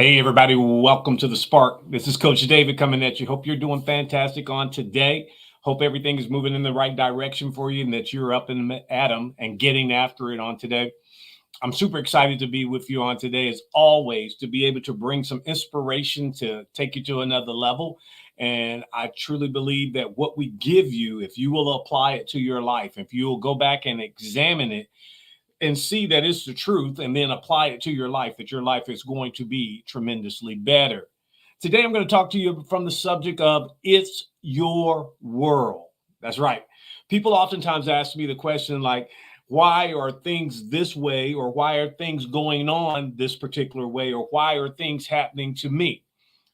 Hey, everybody, welcome to the Spark. This is Coach David coming at you. Hope you're doing fantastic on today. Hope everything is moving in the right direction for you and that you're up and at them and getting after it on today. I'm super excited to be with you on today, as always, to be able to bring some inspiration to take you to another level. And I truly believe that what we give you, if you will apply it to your life, if you will go back and examine it, and see that it's the truth and then apply it to your life, that your life is going to be tremendously better. Today, I'm going to talk to you from the subject of it's your world. That's right. People oftentimes ask me the question like, why are things this way, or why are things going on this particular way, or why are things happening to me?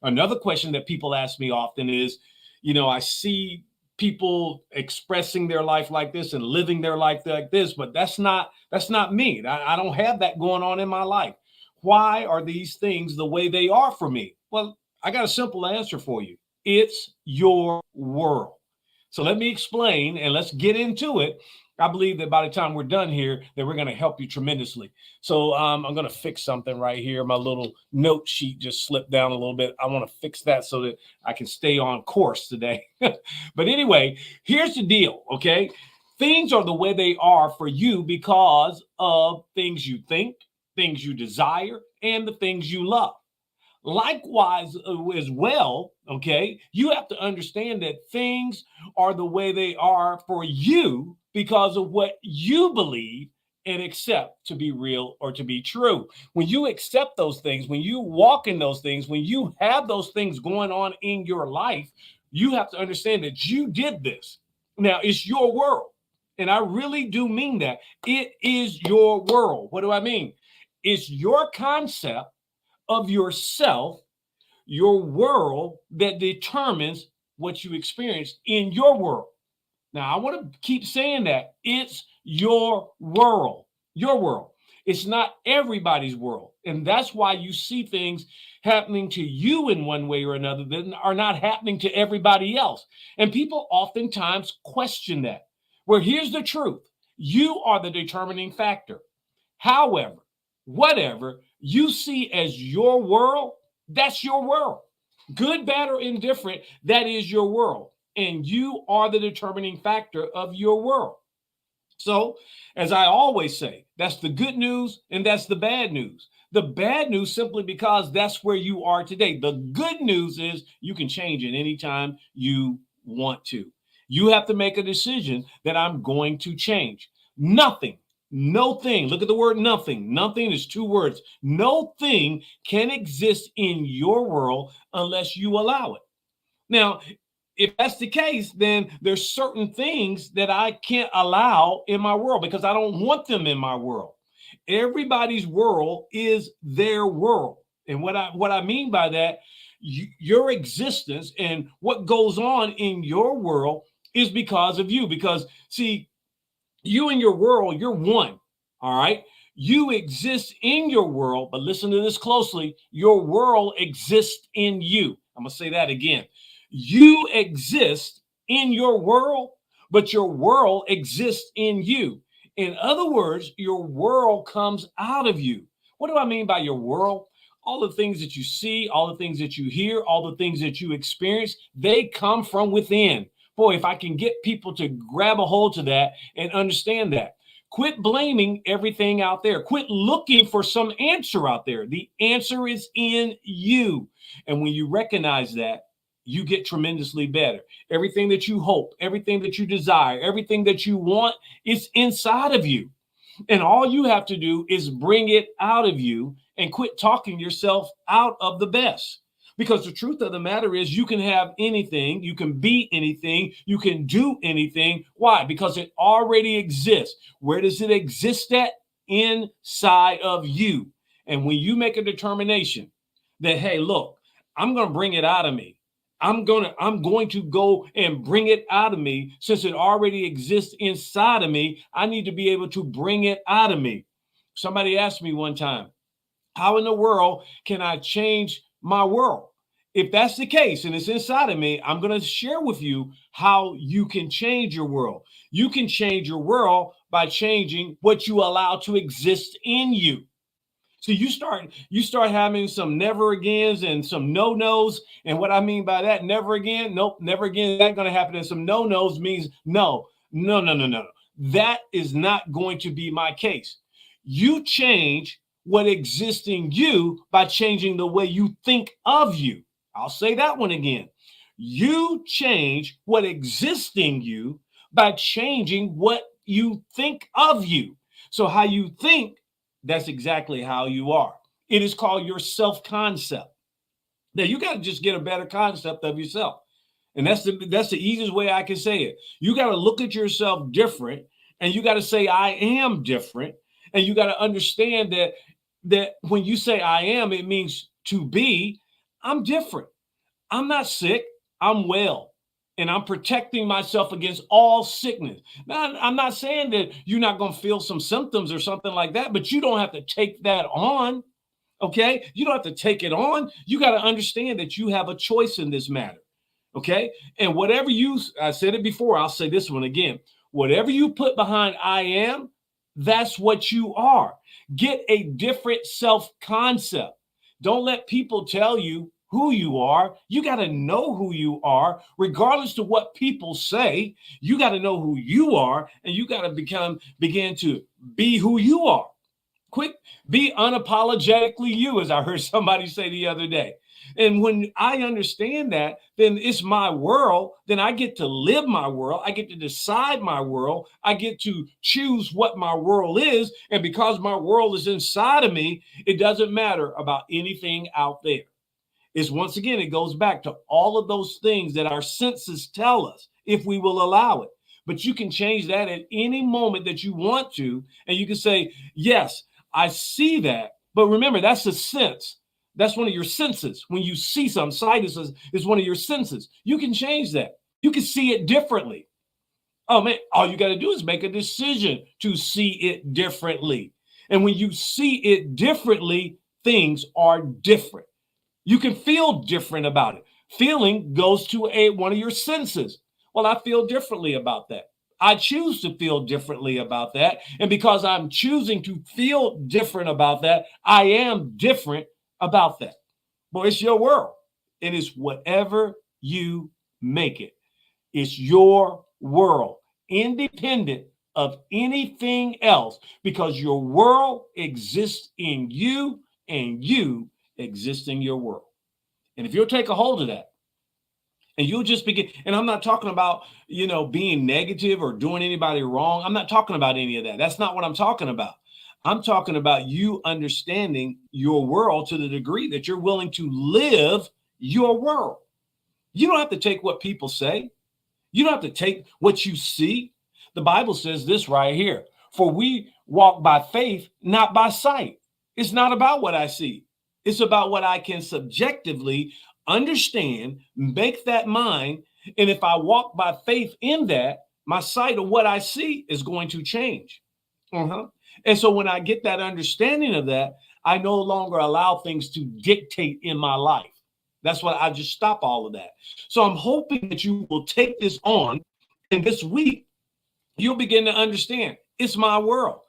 Another question that people ask me often is, I see people expressing their life like this and living their life like this, but that's not me. I don't have that going on in my life. Why are these things the way they are for me? Well, I got a simple answer for you. It's your world. So let me explain and let's get into it. I believe that by the time we're done here, that we're going to help you tremendously. So I'm going to fix something right here. My little note sheet just slipped down a little bit. I want to fix that so that I can stay on course today. But anyway, here's the deal, okay? Things are the way they are for you because of things you think, things you desire, and the things you love. Likewise, as well, okay, you have to understand that things are the way they are for you because of what you believe and accept to be real or to be true. When you accept those things, when you walk in those things, when you have those things going on in your life, you have to understand that you did this. Now, it's your world. And I really do mean that. It is your world. What do I mean? It's your concept of yourself, your world, that determines what you experience in your world. Now, I want to keep saying that it's your world, your world. It's not everybody's world. And that's why you see things happening to you in one way or another that are not happening to everybody else. And people oftentimes question that. Well, here's the truth: you are the determining factor. However, whatever you see as your world, that's your world. Good, bad, or indifferent, that is your world. And you are the determining factor of your world. So, as I always say, that's the good news and that's the bad news. The bad news simply because that's where you are today. The good news is you can change it anytime you want to. You have to make a decision that I'm going to change. Nothing, no thing. Look at the word nothing. Nothing is two words. No thing can exist in your world unless you allow it. Now, if that's the case, then there's certain things that I can't allow in my world because I don't want them in my world. Everybody's world is their world. And what I mean by that, your existence and what goes on in your world is because of you. Because see, you and your world, you're one. All right. You exist in your world, but listen to this closely. Your world exists in you. I'm going to say that again. You exist in your world, but your world exists in you. In other words, your world comes out of you. What do I mean by your world? All the things that you see, all the things that you hear, all the things that you experience, they come from within. Boy, if I can get people to grab a hold to that and understand that. Quit blaming everything out there. Quit looking for some answer out there. The answer is in you. And when you recognize that, you get tremendously better. Everything that you hope, everything that you desire, everything that you want is inside of you. And all you have to do is bring it out of you and quit talking yourself out of the best. Because the truth of the matter is, you can have anything, you can be anything, you can do anything. Why? Because it already exists. Where does it exist at? Inside of you. And when you make a determination that, hey, look, I'm going to bring it out of me. I'm going to go and bring it out of me. Since it already exists inside of me, I need to be able to bring it out of me. Somebody asked me one time, how in the world can I change my world? If that's the case and it's inside of me, I'm going to share with you how you can change your world. You can change your world by changing what you allow to exist in you. So you start having some never agains and some no-nos. And what I mean by that, never again, nope, never again, that's going to happen. And some no-nos means no, no, no, no, no. That is not going to be my case. You change what exists in you by changing the way you think of you. I'll say that one again. You change what exists in you by changing what you think of you. So how you think, that's exactly how you are. It is called your self-concept. Now you got to just get a better concept of yourself. And that's the easiest way I can say it. You got to look at yourself different, and you got to say, I am different. And you got to understand that when you say I am, it means to be. I'm different. I'm not sick. I'm well. And I'm protecting myself against all sickness. Now, I'm not saying that you're not going to feel some symptoms or something like that, but you don't have to take that on. Okay? You don't have to take it on. You got to understand that you have a choice in this matter. Okay? And whatever I said it before, I'll say this one again. Whatever you put behind I am, that's what you are. Get a different self-concept. Don't let people tell you who you are. You got to know who you are, regardless of what people say. You got to know who you are, and you got to begin to be who you are. Be unapologetically you, as I heard somebody say the other day. And when I understand that, then it's my world. Then I get to live my world. I get to decide my world. I get to choose what my world is. And because my world is inside of me, it doesn't matter about anything out there. It's once again, it goes back to all of those things that our senses tell us if we will allow it. But you can change that at any moment that you want to. And you can say, yes, I see that. But remember, that's a sense. That's one of your senses. When you see something, sight is one of your senses. You can change that. You can see it differently. Oh man, all you got to do is make a decision to see it differently. And when you see it differently, things are different. You can feel different about it. Feeling goes to one of your senses. Well, I feel differently about that. I choose to feel differently about that. And because I'm choosing to feel different about that, I am different about that. Well, it's your world. It is whatever you make it. It's your world, independent of anything else, because your world exists in you and you exist in your world. And if you'll take a hold of that, and you'll just begin, and I'm not talking about, being negative or doing anybody wrong. I'm not talking about any of that. That's not what I'm talking about. I'm talking about you understanding your world to the degree that you're willing to live your world. You don't have to take what people say. You don't have to take what you see. The Bible says this right here. For we walk by faith, not by sight. It's not about what I see. It's about what I can subjectively understand, make that mind. And if I walk by faith in that, my sight of what I see is going to change. And so when I get that understanding of that, I no longer allow things to dictate in my life. That's why I just stop all of that. So I'm hoping that you will take this on, and this week you'll begin to understand it's my world.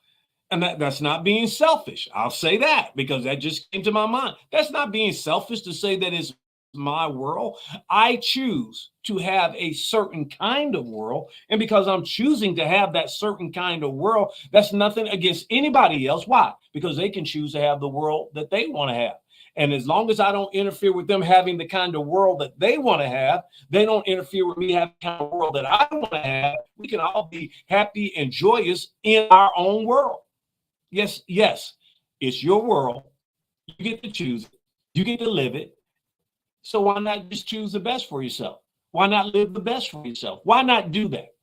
And that's not being selfish. I'll say that because that just came to my mind. That's not being selfish to say that it's my world. I choose to have a certain kind of world. And because I'm choosing to have that certain kind of world, that's nothing against anybody else. Why? Because they can choose to have the world that they want to have. And as long as I don't interfere with them having the kind of world that they want to have, they don't interfere with me having the kind of world that I want to have. We can all be happy and joyous in our own world. Yes, it's your world. You get to choose it. You get to live it. So why not just choose the best for yourself? Why not live the best for yourself? Why not do that?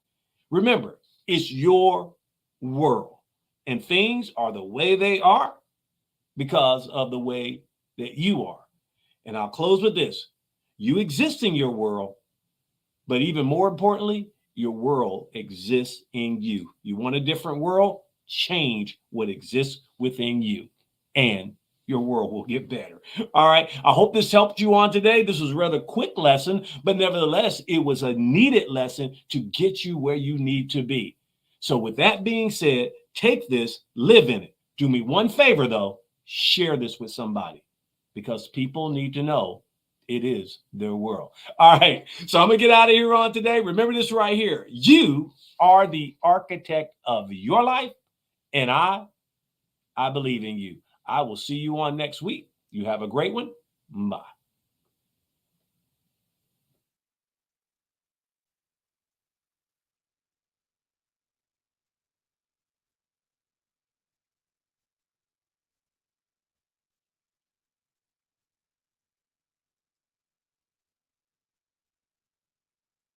Remember, it's your world. And things are the way they are because of the way that you are. And I'll close with this. You exist in your world, but even more importantly, your world exists in you. You want a different world? Change what exists within you, and your world will get better. All right. I hope this helped you on today. This was a rather quick lesson, but nevertheless, it was a needed lesson to get you where you need to be. So with that being said, take this, live in it. Do me one favor though. share this with somebody because people need to know it is their world. All right. So I'm going to get out of here on today. Remember this right here. You are the architect of your life, and I believe in you. I will see you on next week. You have a great one. Bye.